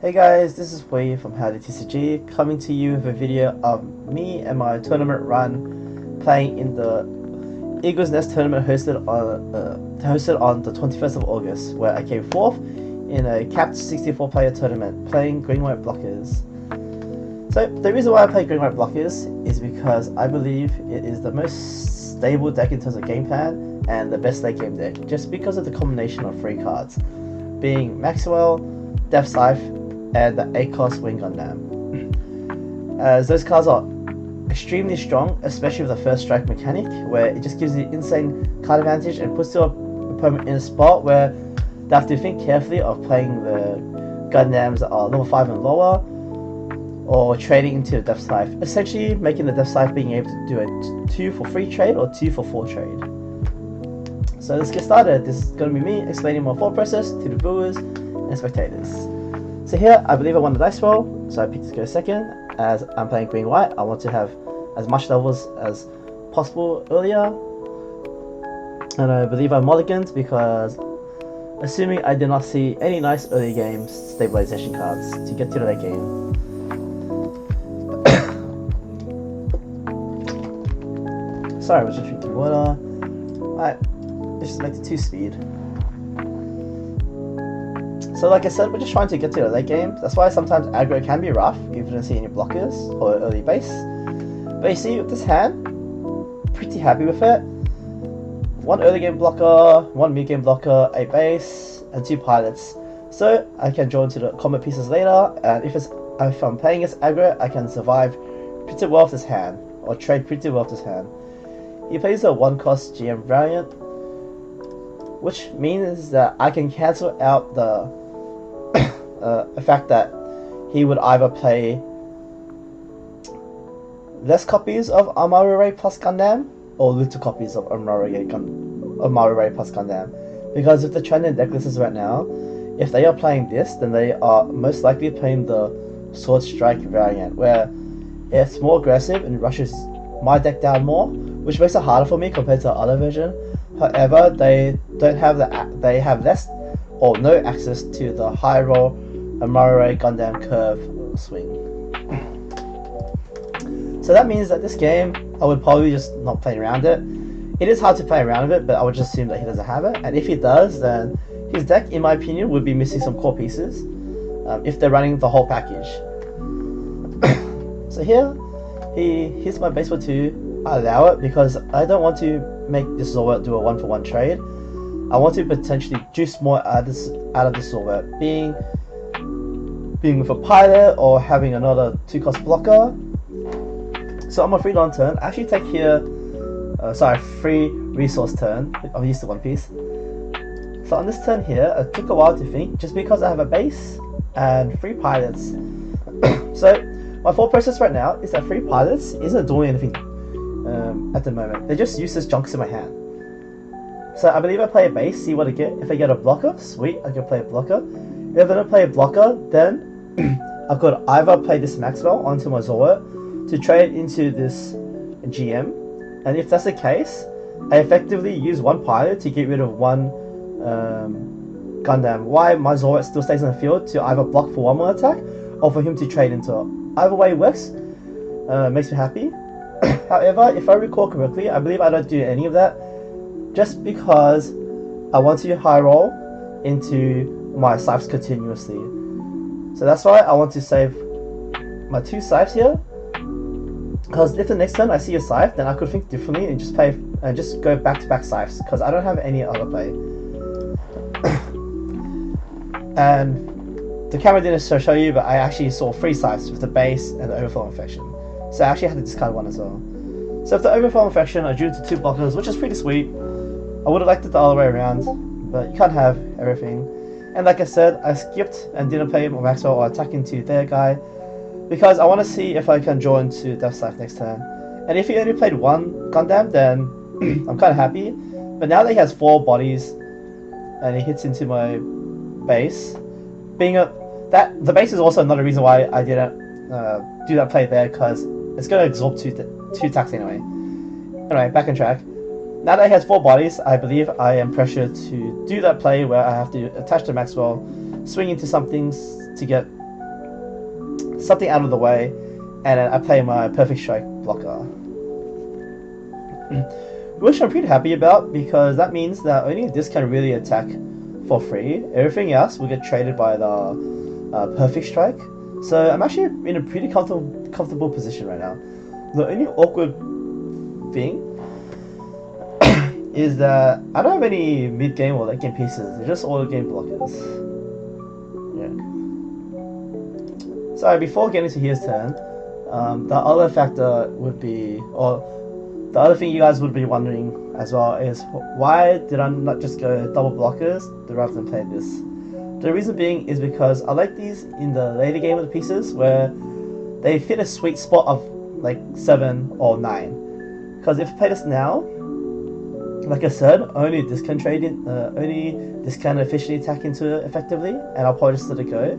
Hey guys, this is Hui from Heero Yuy TCG coming to you with a video of me and my tournament run playing in the Eagle's Nest tournament hosted on the 21st of August, where I came 4th in a capped 64 player tournament playing green-white blockers. So the reason why I play green-white blockers is because I believe it is the most stable deck in terms of game plan and the best late game deck, just because of the combination of 3 cards, being Maxwell, Deathscythe, and the 8-cost Wing Gundam. As those cards are extremely strong, especially with the first strike mechanic, where it just gives you insane card advantage and puts your opponent in a spot where they have to think carefully of playing the Gundams that are level 5 and lower, or trading into the Deathscythe, essentially making the Deathscythe being able to do a 2 for 3 trade or 2 for 4 trade. So let's get started. This is going to be me explaining my thought process to the viewers and spectators. So here, I believe I won the dice roll, so I picked to go second. As I'm playing green-white, I want to have as much levels as possible earlier. And I believe I mulliganed because, assuming I did not see any nice early game stabilization cards to get to the late game. Sorry, I was just drinking water. Alright, let's just make the 2-speed. So like I said, we're just trying to get to the late game. That's why sometimes aggro can be rough if you don't see any blockers or early base. But you see, with this hand, pretty happy with it. 1 early game blocker, 1 mid game blocker, 8 base, and 2 pilots. So I can draw into the combat pieces later, and if I'm playing as aggro, I can survive pretty well with this hand, or trade pretty well with this hand. He plays a 1-cost GM variant, which means that I can cancel out the fact that he would either play less copies of Amaru Ray plus Gundam or little copies of Amaru Ray plus Gundam. Because with the trend in deck lists right now, if they are playing this, then they are most likely playing the Sword Strike variant, where it's more aggressive and rushes my deck down more, which makes it harder for me compared to the other version. However, they have less or no access to the high roll Amaru Gundam curve swing. So that means that this game, I would probably just not play around it. It is hard to play around it, but I would just assume that he doesn't have it. And if he does, then his deck, in my opinion, would be missing some core pieces if they're running the whole package. So here, here's my base for 2. I allow it because I don't want to make this Zowort do a 1-for-1 trade. I want to potentially juice more out of this Zowort, being with a pilot or having another 2-cost blocker. So on my 3 turn, I actually take here, 3 resource turn. I'm used to 1 piece. So on this turn here, it took a while to think, just because I have a base and 3 pilots. So my thought process right now is that 3 pilots isn't doing anything at the moment. They're just useless junks in my hand. So I believe I play a base, see what I get. If I get a blocker, sweet, I can play a blocker. If I don't play a blocker, then I could either play this Maxwell onto my Zowort to trade into this GM. And if that's the case, I effectively use 1 pilot to get rid of 1 Gundam. Why my Zowort still stays in the field to either block for 1 more attack or for him to trade into it. Either way works, makes me happy. However, if I recall correctly, I believe I don't do any of that just because I want to high roll into my scythes continuously. So that's why I want to save my 2 scythes here, because if the next turn I see a scythe, then I could think differently and just go back-to-back scythes, because I don't have any other play. And the camera didn't show you, but I actually saw 3 scythes with the base and the overflow infection. So I actually had to discard 1 as well. So if the overflow infection, I drew to 2 blockers, which is pretty sweet. I would have liked it the other way around, but you can't have everything. And like I said, I skipped and didn't play Maxwell or attack into their guy, because I want to see if I can draw into Deathscythe next turn. And if he only played 1 Gundam, then I'm kind of happy. But now that he has 4 bodies and he hits into my base, the base is also another reason why I didn't do that play there, because it's going to absorb 2 attacks anyway. Anyway, back on track. Now that he has 4 bodies, I believe I am pressured to do that play where I have to attach to Maxwell, swing into some things to get something out of the way, and then I play my Perfect Strike blocker. Which I'm pretty happy about, because that means that only this can really attack for free. Everything else will get traded by the Perfect Strike. So I'm actually in a pretty comfortable position right now. The only awkward thing is that I don't have any mid-game or late-game pieces. They're just all-game blockers. Yeah. So before getting to his turn, the other factor would be, or the other thing you guys would be wondering as well, is why did I not just go double blockers rather than play this? The reason being is because I like these in the later game of the pieces where they fit a sweet spot of like 7 or 9. Because if I play this now, like I said, only this can trade in, only this can efficiently attack into it effectively, and I'll probably just let it go.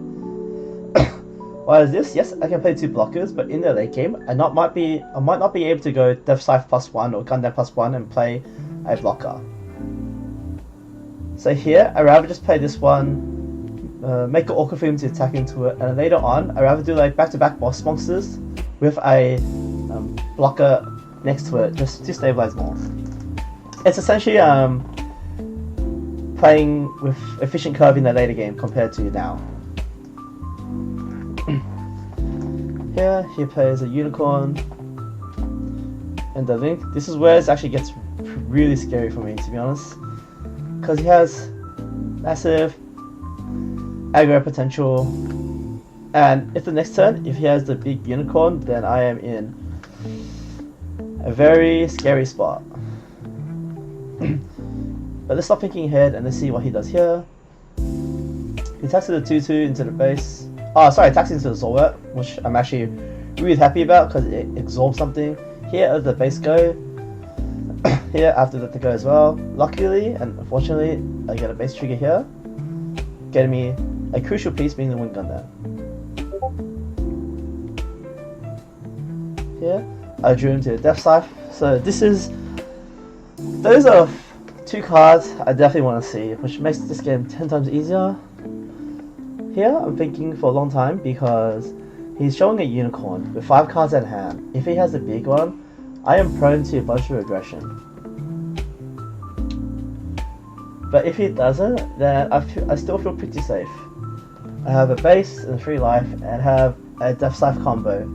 Whereas this, yes, I can play 2 blockers, but in the late game, I might not be able to go Deathscythe +1 or Gundam +1 and play a blocker. So here, I'd rather just play this one, make it awkward for him to attack into it, and later on, I'd rather do like back-to-back boss monsters with a blocker next to it, just to stabilize more. It's essentially playing with efficient curve in the later game compared to now. Here, he plays a unicorn and the link. This is where it actually gets really scary for me, to be honest, because he has massive aggro potential, and if the next turn, if he has the big unicorn, then I am in a very scary spot. But let's stop thinking ahead and let's see what he does here. He attacks with the 2/2 into the base. Oh, sorry, attacks into the Zowort, which I'm actually really happy about because it absorbs something. Here, as the base go. Here, after that, to go as well. Luckily and unfortunately, I get a base trigger here, getting me a crucial piece, being the Wind Gundam. Here, I drew him to the Deathscythe. So those are 2 cards I definitely want to see, which makes this game 10 times easier. Here, I'm thinking for a long time because he's showing a unicorn with 5 cards at hand. If he has a big one, I am prone to a bunch of aggression. But if he doesn't, then I still feel pretty safe. I have a base and 3 life and have a Deathscythe combo.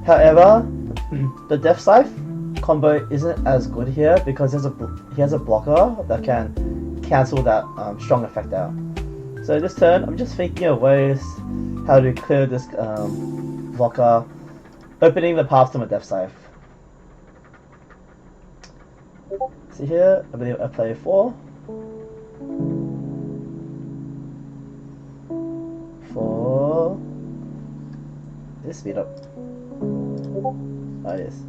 However, the Deathscythe combo isn't as good here because he has a blocker that can cancel that strong effect out. So this turn, I'm just thinking of ways how to clear this blocker, opening the path to my Deathscythe. See here, I believe I play 4. 4. Let's speed up. Oh yes.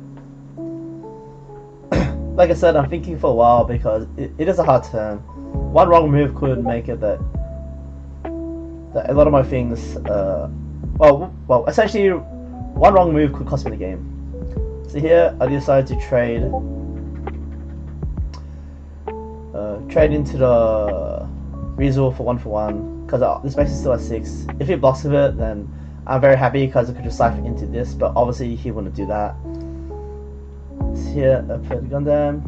Like I said, I'm thinking for a while because it is a hard turn. One wrong move could make it that a lot of my things, well, essentially, one wrong move could cost me the game. So here, I decided to trade into the Rizal for 1/1, because this base is still at 6. If he blocks with it, then I'm very happy because I could just siphon into this, but obviously he wouldn't do that. So here, I play the Gundam,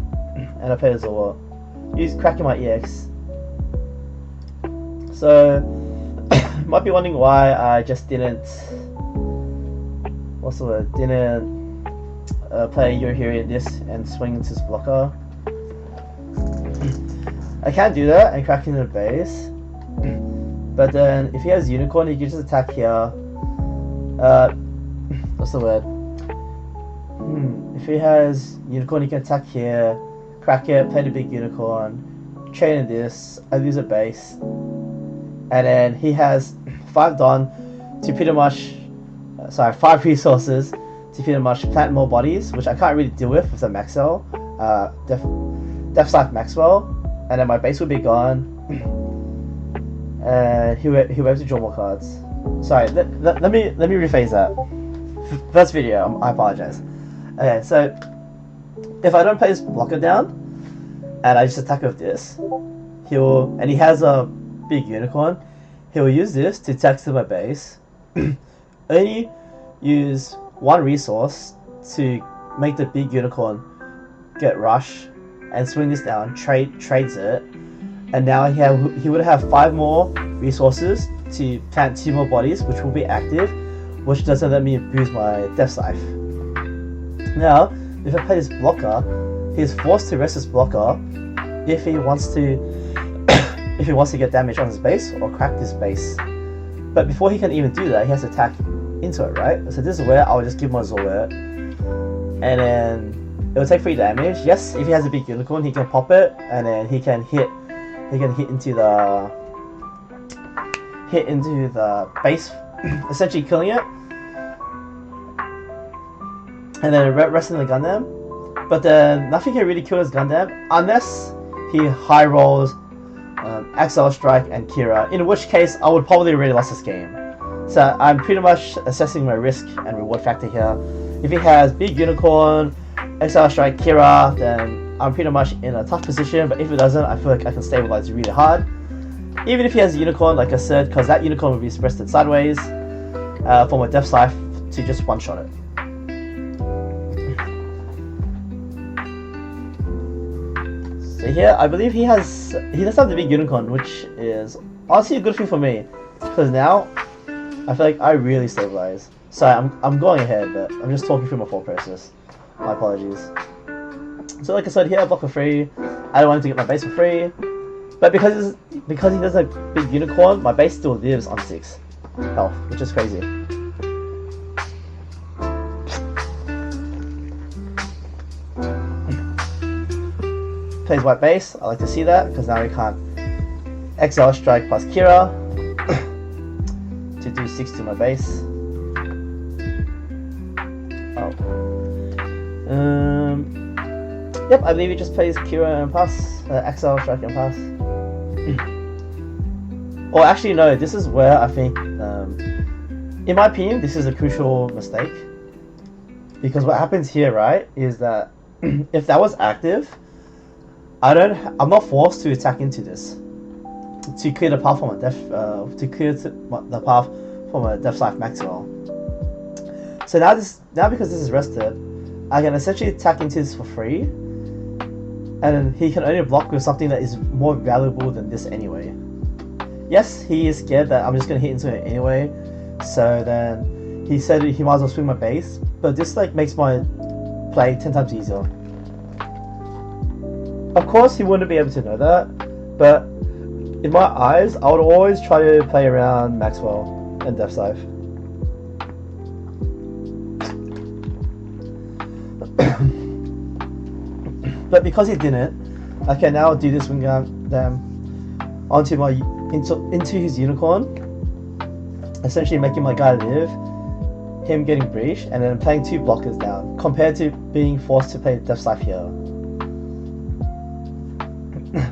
and I play the Zowort. Use cracking my EX. So, you might be wondering why I just didn't, didn't play Heero Yuy in this and swing into this blocker. I can't do that and crack into the base, but then if he has unicorn, he can just attack here. If he has unicorn, he can attack here, crack it, play the big unicorn, chain in this, I lose a base, and then he has 5 Don to pretty much, 5 resources to pretty much plant more bodies, which I can't really deal with the Maxwell, Deathscythe Maxwell, and then my base will be gone, and he'll be able to draw more cards. Sorry, let me rephrase that. First video, I apologize. Okay, so if I don't play this blocker down, and I just attack with this, and he has a big unicorn, he'll use this to attack to my base, only use one resource to make the big unicorn get rush and swing this down, trades it, and now he would have 5 more resources to plant 2 more bodies, which will be active, which doesn't let me abuse my Deathscythe. Now, if I play this blocker, he's forced to rest his blocker if he wants to get damage on his base or crack this base. But before he can even do that, he has to attack into it, right? So this is where I would just give him a Zowort, and then it will take 3 damage. Yes, if he has a big unicorn, he can pop it, and then he can hit into the base, essentially killing it, and then resting the Gundam. But then nothing can really kill his Gundam unless he high rolls XL Strike and Kira, in which case I would probably already lost this game. So I'm pretty much assessing my risk and reward factor here. If he has big unicorn, XL Strike, Kira, then I'm pretty much in a tough position, but if it doesn't, I feel like I can stabilize really hard. Even if he has a unicorn, like I said, because that unicorn will be rested sideways for my Deathscythe to just one-shot it. So here, I believe he does have the big unicorn, which is honestly a good thing for me, because now I feel like I really stabilize. Sorry, I'm going ahead, but I'm just talking through my thought process. My apologies. So like I said here, I block for free. I don't want him to get my base for free, but because he does a big unicorn, my base still lives on 6 health, which is crazy. Plays white base. I like to see that because now we can't XL Strike plus Kira to do 6 to my base. Oh. Yep, I believe he just plays Kira and pass, XL Strike and pass. Or actually no, this is where I think, in my opinion, this is a crucial mistake. Because what happens here, right, is that if that was active, I'm not forced to attack into this to clear the path for my the path for my Deathscythe Maxwell. So now because this is rested, I can essentially attack into this for free, and then he can only block with something that is more valuable than this anyway. Yes, he is scared that I'm just gonna hit into it anyway, so then he said he might as well swing my base, but this like makes my play 10 times easier. Of course, he wouldn't be able to know that, but in my eyes, I would always try to play around Maxwell and Deathscythe. But because he didn't, I can now do this wing Gundam into his unicorn, essentially making my guy live, him getting breach, and then playing 2 blockers down, compared to being forced to play Deathscythe here.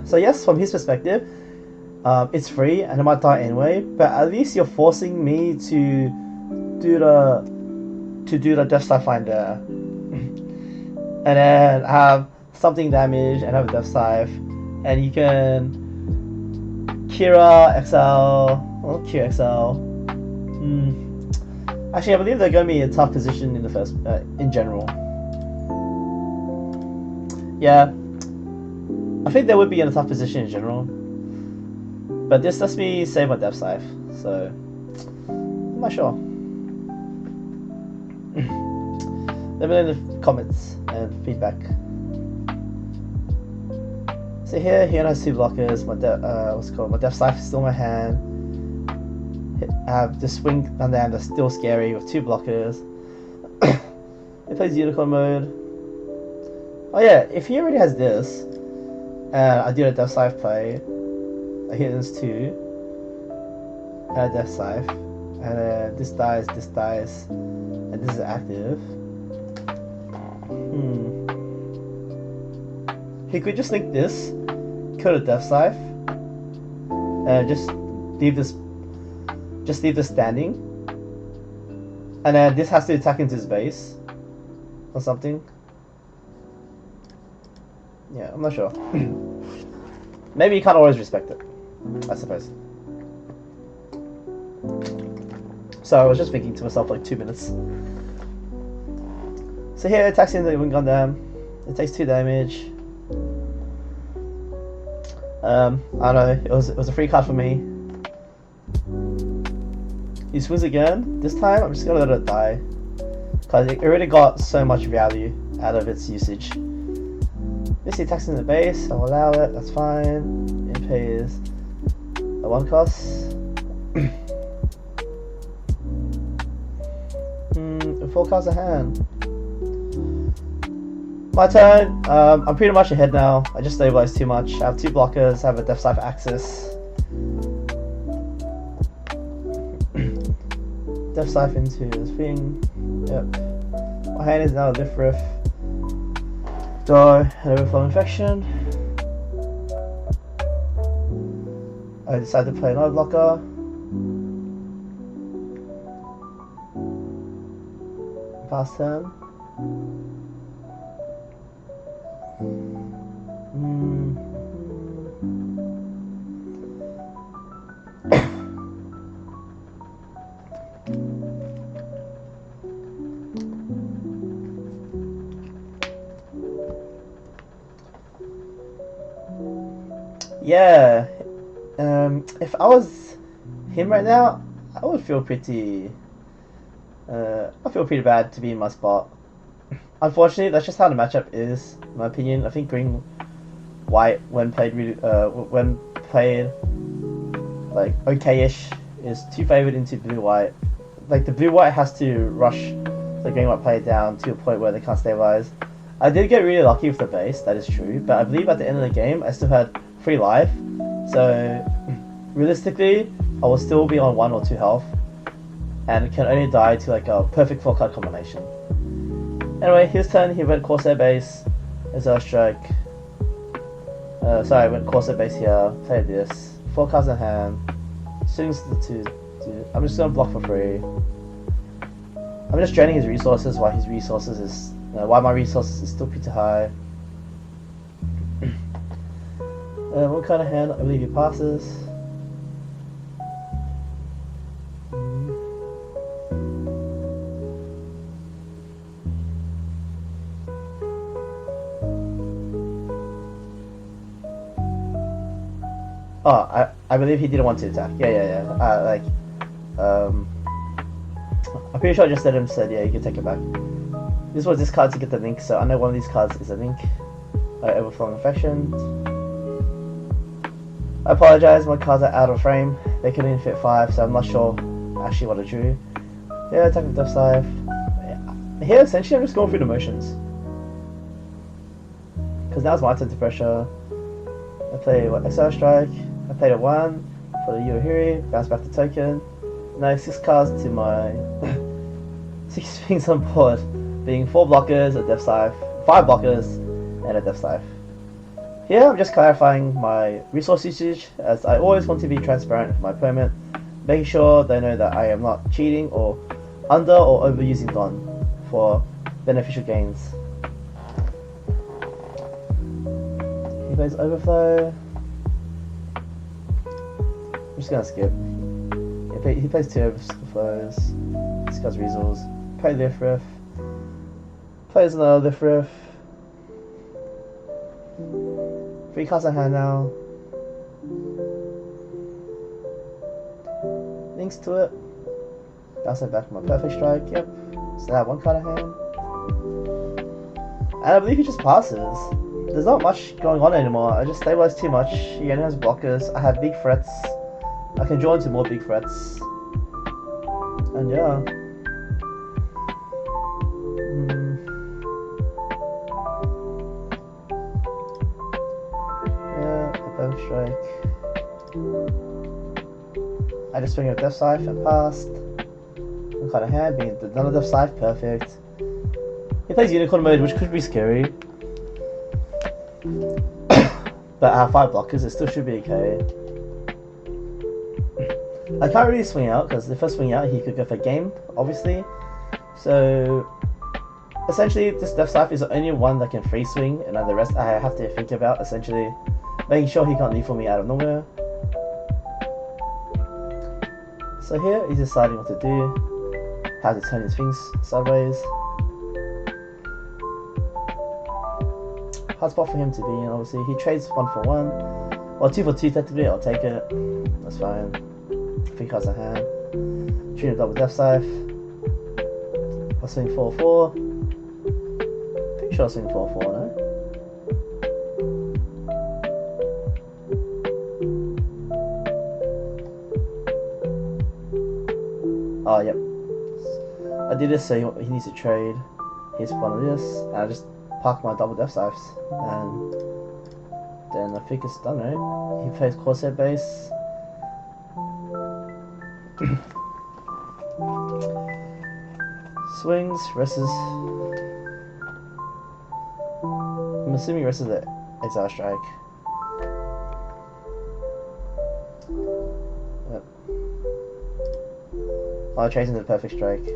So yes, from his perspective, it's free and I might die anyway, but at least you're forcing me to do the Deathscythe finder, and then have something damage and have a Deathscythe, and you can Kira XL, well, QXL. Actually, I believe they're going to be in a tough position in the first, in general. Yeah. I think they would be in a tough position in general, but this lets me save my Deathscythe, so I'm not sure. Let me know in the comments and feedback. So here, he only has 2 blockers. My my Deathscythe is still in my hand. I have the swing Gundam that's still scary with 2 blockers. It plays unicorn mode. Oh yeah, if he already has this, and I do a Deathscythe play, I hit this 2, and a Deathscythe, and then this dies, and this is active. He could just link this, kill the Deathscythe, and just leave this standing, and then this has to attack into his base, or something. Yeah, I'm not sure. Maybe you can't always respect it, I suppose. So I was just thinking to myself like 2 minutes. So here, attacks in the Wing Gundam. It takes 2 damage. I don't know. It was a free card for me. He swings again. This time, I'm just gonna let it die, cause it already got so much value out of its usage. This attacks in the base. I'll allow it. That's fine. It pays a 1 cost. It 4 cards a hand. My turn. I'm pretty much ahead now. I just stabilized too much. I have 2 blockers. I have a Deathscythe Axis. Deathscythe into this thing. Yep. My hand is now a Lfrith. Duo and Overflow Infection. I decided to play another blocker. Pass turn. Yeah, if I was him right now, I would feel pretty. I feel pretty bad to be in my spot. Unfortunately, that's just how the matchup is, in my opinion. I think green, white, when played like okay-ish, is too favored into blue white. Like the blue white has to rush the green white player down to a point where they can't stabilize. I did get really lucky with the base, that is true, but I believe at the end of the game I still had 3 life, so realistically I will still be on 1 or 2 health and can only die to like a perfect 4 card combination. Anyway, his turn, he went Corsair base, Azure Strike. Sorry, I went Corsair base here, played this, 4 cards in hand, swings the 2. I'm just gonna block for free. I'm just draining his resources while his resources is, while my resources is still pretty high. 1 card in hand, I believe he passes. Oh, I believe he didn't want to attack. Yeah. I'm pretty sure I just let him said, yeah, you can take it back. This was this card to get the link, so I know one of these cards is a link. Overflow Infection. I apologize, my cards are out of frame. They can only fit 5, so I'm not sure actually what I drew. Yeah, attack with Deathscythe. Here, essentially, I'm just going through the motions. Because now it's my turn to pressure. I play what, SR Strike. I played a 1 for the Heero Yuy, bounce back the token. Now 6 cards to my 6 things on board, being 4 blockers, a Deathscythe, 5 blockers, and a Deathscythe. Here I'm just clarifying my resource usage, as I always want to be transparent with my opponent, making sure they know that I am not cheating or under or overusing Don for beneficial gains. He plays Overflow. I'm just gonna skip. He plays 2 Overflows, discards Resource, play Lfrith, plays another Lfrith. 3 cards in hand now. Links to it. Bounce it back with my Perfect Strike, yep. Still have 1 card in hand. And I believe he just passes. There's not much going on anymore. I just stabilized too much. He only has blockers. I have big threats. I can draw into more big threats. And yeah. Perfect Strike. I just swing a Deathscythe and passed. 1 card in hand, being another Deathscythe, perfect. He plays Unicorn mode, which could be scary. But I have 5 blockers, it still should be okay. I can't really swing out, because if I swing out, he could go for game, obviously. So, essentially, this Deathscythe is the only one that can free swing, and then the rest I have to think about, essentially. Making sure he can't lethal me out of nowhere. So here he's deciding what to do, how to turn his things sideways. Hard spot for him to be in, obviously. He trades 1 for 1, or 2 for 2 technically, I'll take it. That's fine. 3 cards in hand. Shooting a double Deathscythe. I'll swing 4-4. Pretty sure I'll swing 4-4, no? Oh, yep. I did this so he needs to trade. Here's one of this, and I just park my double Deathscythes, and then I think it's done, right? He plays Corsair base. Swings, rests. I'm assuming rests the Exile Strike. Yep. Oh, trades into the Perfect Strike.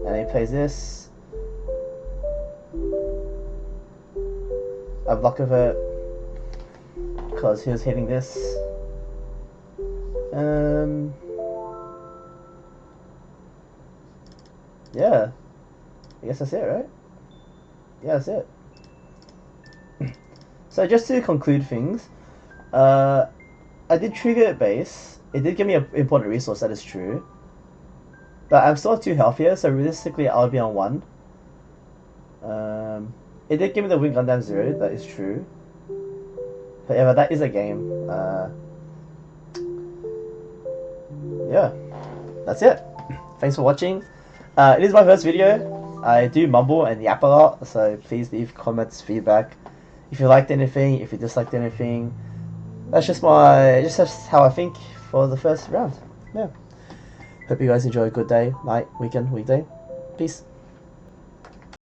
And he plays this. I block of it because he was hitting this. Yeah, I guess that's it, right? Yeah, that's it. So just to conclude things, I did trigger at base. It did give me an important resource, that is true. But I'm still 2 healthier, so realistically I'll be on 1. It did give me the Wing Gundam 0, that is true. However, that is a game. Yeah, that's it. Thanks for watching. It is my first video. I do mumble and yap a lot, so please leave comments, feedback. If you liked anything, if you disliked anything. That's just how I think for the first round. Yeah. Hope you guys enjoy a good day, night, weekend, weekday. Peace.